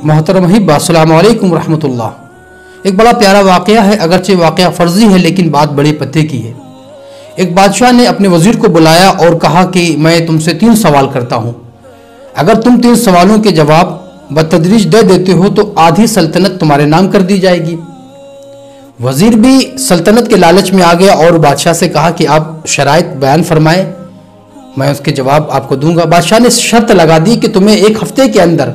محترم حبا السلام علیکم ورحمۃ اللہ۔ ایک بڑا پیارا واقعہ ہے، اگرچہ واقعہ فرضی ہے لیکن بات بڑے پتے کی ہے۔ ایک بادشاہ نے اپنے وزیر کو بلایا اور کہا کہ میں تم سے 3 سوال کرتا ہوں، اگر تم 3 سوالوں کے جواب بتدریج دے دیتے ہو تو آدھی سلطنت تمہارے نام کر دی جائے گی۔ وزیر بھی سلطنت کے لالچ میں آ گیا اور بادشاہ سے کہا کہ آپ شرائط بیان فرمائیں، میں اس کے جواب آپ کو دوں گا۔ بادشاہ نے شرط لگا دی کہ تمہیں 1 ہفتے کے اندر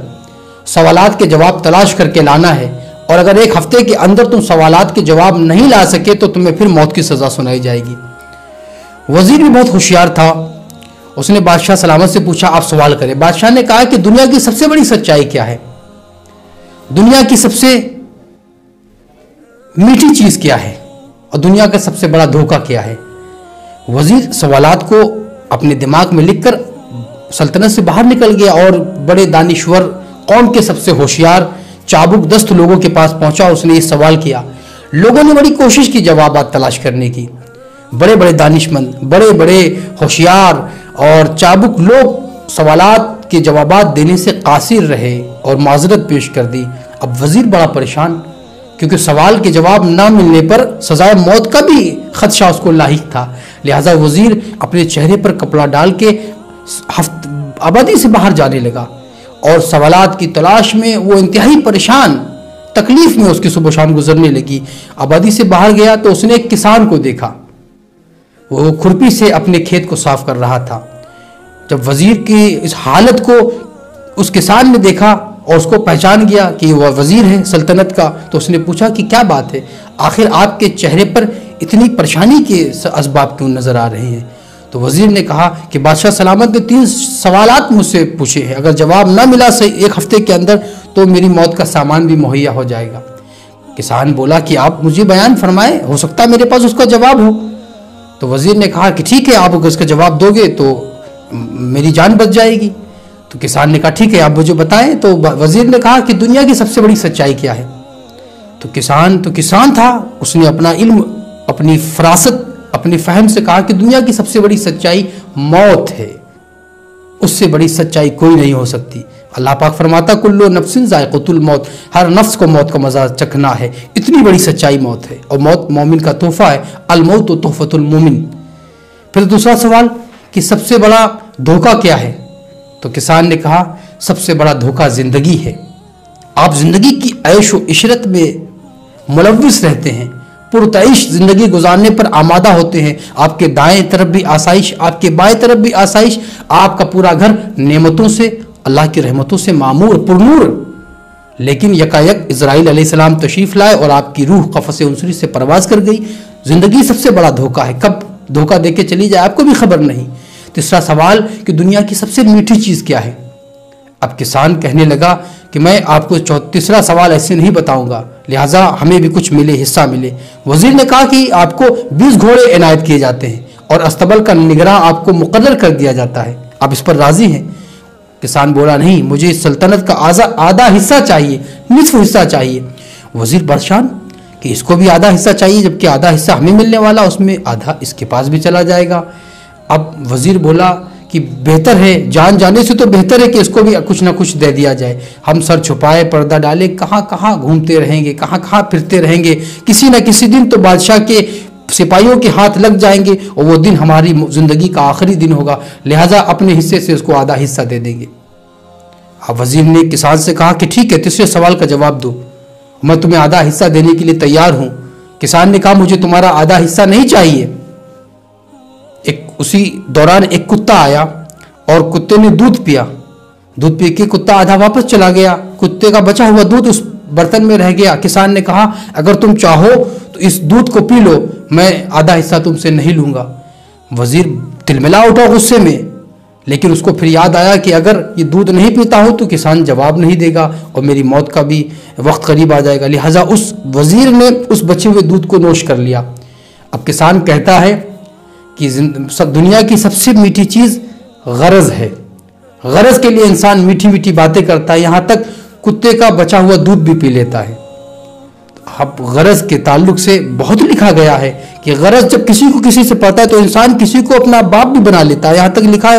سوالات کے جواب تلاش کر کے لانا ہے، اور اگر 1 ہفتے کے اندر تم سوالات کے جواب نہیں لا سکے تو تمہیں پھر موت کی سزا سنائی جائے گی۔ وزیر بھی بہت ہوشیار تھا، اس نے بادشاہ سلامت سے پوچھا آپ سوال کریں۔ بادشاہ نے کہا کہ دنیا کی سب سے بڑی سچائی کیا ہے، دنیا کی سب سے میٹھی چیز کیا ہے، اور دنیا کا سب سے بڑا دھوکہ کیا ہے۔ وزیر سوالات کو اپنے دماغ میں لکھ کر سلطنت سے باہر نکل گیا اور بڑے دانشور قوم کے سب سے ہوشیار چابک دست لوگوں کے پاس پہنچا۔ اس نے یہ سوال کیا، لوگوں نے بڑی کوشش کی جوابات تلاش کرنے کی، بڑے بڑے دانشمند، بڑے بڑے ہوشیار اور چابک لوگ سوالات کے جوابات دینے سے قاصر رہے اور معذرت پیش کر دی۔ اب وزیر بڑا پریشان، کیونکہ سوال کے جواب نہ ملنے پر سزائے موت کا بھی خدشہ اس کو لاحق تھا، لہٰذا وزیر اپنے چہرے پر کپڑا ڈال کے آبادی سے باہر جانے لگا، اور سوالات کی تلاش میں وہ انتہائی پریشان تکلیف میں اس کی صبح شام گزرنے لگی۔ آبادی سے باہر گیا تو اس نے ایک کسان کو دیکھا، وہ کھرپی سے اپنے کھیت کو صاف کر رہا تھا۔ جب وزیر کی اس حالت کو اس کسان نے دیکھا اور اس کو پہچان گیا کہ وہ وزیر ہے سلطنت کا، تو اس نے پوچھا کہ کیا بات ہے، آخر آپ کے چہرے پر اتنی پریشانی کے اسباب کیوں نظر آ رہے ہیں؟ تو وزیر نے کہا کہ بادشاہ سلامت نے 3 سوالات مجھ سے پوچھے ہیں، اگر جواب نہ ملا 1 ہفتے کے اندر تو میری موت کا سامان بھی مہیا ہو جائے گا۔ کسان بولا کہ آپ مجھے بیان فرمائیں، ہو سکتا ہے میرے پاس اس کا جواب ہو۔ تو وزیر نے کہا کہ ٹھیک ہے، آپ اگر اس کا جواب دو گے تو میری جان بچ جائے گی۔ تو کسان نے کہا ٹھیک ہے، آپ مجھے بتائیں۔ تو وزیر نے کہا کہ دنیا کی سب سے بڑی سچائی کیا ہے؟ تو کسان تھا، اس نے اپنا علم، اپنی فراست، اپنی فہم سے کہا کہ دنیا کی سب سے بڑی سچائی موت ہے، اس سے بڑی سچائی کوئی نہیں ہو سکتی۔ اللہ پاک فرماتا کلو نفس ذائقۃ الموت، ہر نفس کو موت کا مزہ چکھنا ہے، اتنی بڑی سچائی موت ہے، اور موت مومن کا تحفہ ہے، الموت تحفۃ المومن۔ پھر دوسرا سوال کہ سب سے بڑا دھوکہ کیا ہے؟ تو کسان نے کہا سب سے بڑا دھوکہ زندگی ہے، آپ زندگی کی عیش و عشرت میں ملوث رہتے ہیں، پرتعیش زندگی گزارنے پر آمادہ ہوتے ہیں، آپ کے دائیں طرف بھی آسائش، آپ کے بائیں طرف بھی آسائش، آپ کا پورا گھر نعمتوں سے، اللہ کی رحمتوں سے معمور پرنور، لیکن یکایک اسرائیل علیہ السلام تشریف لائے اور آپ کی روح قفس عنصری سے پرواز کر گئی۔ زندگی سب سے بڑا دھوکہ ہے، کب دھوکہ دے کے چلی جائے آپ کو بھی خبر نہیں۔ تیسرا سوال کہ دنیا کی سب سے میٹھی چیز کیا ہے؟ اب کسان کہنے لگا کہ میں آپ کو تیسرا سوال ایسے نہیں بتاؤں گا، لہٰذا ہمیں بھی کچھ ملے، حصہ ملے۔ وزیر نے کہا کہ آپ کو 20 گھوڑے عنایت کیے جاتے ہیں اور استبل کا نگراں آپ کو مقرر کر دیا جاتا ہے، آپ اس پر راضی ہیں؟ کسان بولا نہیں، مجھے سلطنت کا آدھا حصہ چاہیے، نصف حصہ چاہیے۔ وزیر پریشان کہ اس کو بھی آدھا حصہ چاہیے، جبکہ آدھا حصہ ہمیں ملنے والا، اس میں آدھا اس کے پاس بھی چلا جائے گا۔ اب وزیر بولا کہ بہتر ہے، جان جانے سے تو بہتر ہے کہ اس کو بھی کچھ نہ کچھ دے دیا جائے، ہم سر چھپائے پردہ ڈالے کہاں کہاں گھومتے رہیں گے، کہاں کہاں پھرتے رہیں گے، کسی نہ کسی دن تو بادشاہ کے سپاہیوں کے ہاتھ لگ جائیں گے اور وہ دن ہماری زندگی کا آخری دن ہوگا، لہٰذا اپنے حصے سے اس کو آدھا حصہ دے دیں گے۔ اب وزیر نے کسان سے کہا کہ ٹھیک ہے، تیسرے سوال کا جواب دو، میں تمہیں آدھا حصہ دینے کے لیے تیار ہوں۔ کسان نے کہا مجھے تمہارا آدھا حصہ نہیں چاہیے۔ اسی دوران ایک کتا آیا اور کتے نے دودھ پیا، دودھ پی کے کتا آدھا واپس چلا گیا، کتے کا بچا ہوا دودھ اس برتن میں رہ گیا۔ کسان نے کہا اگر تم چاہو تو اس دودھ کو پی لو، میں آدھا حصہ تم سے نہیں لوں گا۔ وزیر تلملا اٹھا غصے میں، لیکن اس کو پھر یاد آیا کہ اگر یہ دودھ نہیں پیتا ہو تو کسان جواب نہیں دے گا اور میری موت کا بھی وقت قریب آ جائے گا، لہٰذا اس وزیر نے اس بچے ہوئے دودھ کو نوش کر لیا۔ اب کسان کہتا ہے کہ دنیا کی سب سے میٹھی چیز غرض ہے، غرض کے لیے انسان میٹھی میٹھی باتیں کرتا ہے، یہاں تک کتے کا بچا ہوا دودھ بھی پی لیتا ہے۔ اب غرض کے تعلق سے بہت لکھا گیا ہے کہ غرض جب کسی کو کسی سے پاتا ہے تو انسان کسی کو اپنا باپ بھی بنا لیتا ہے، یہاں تک لکھا ہے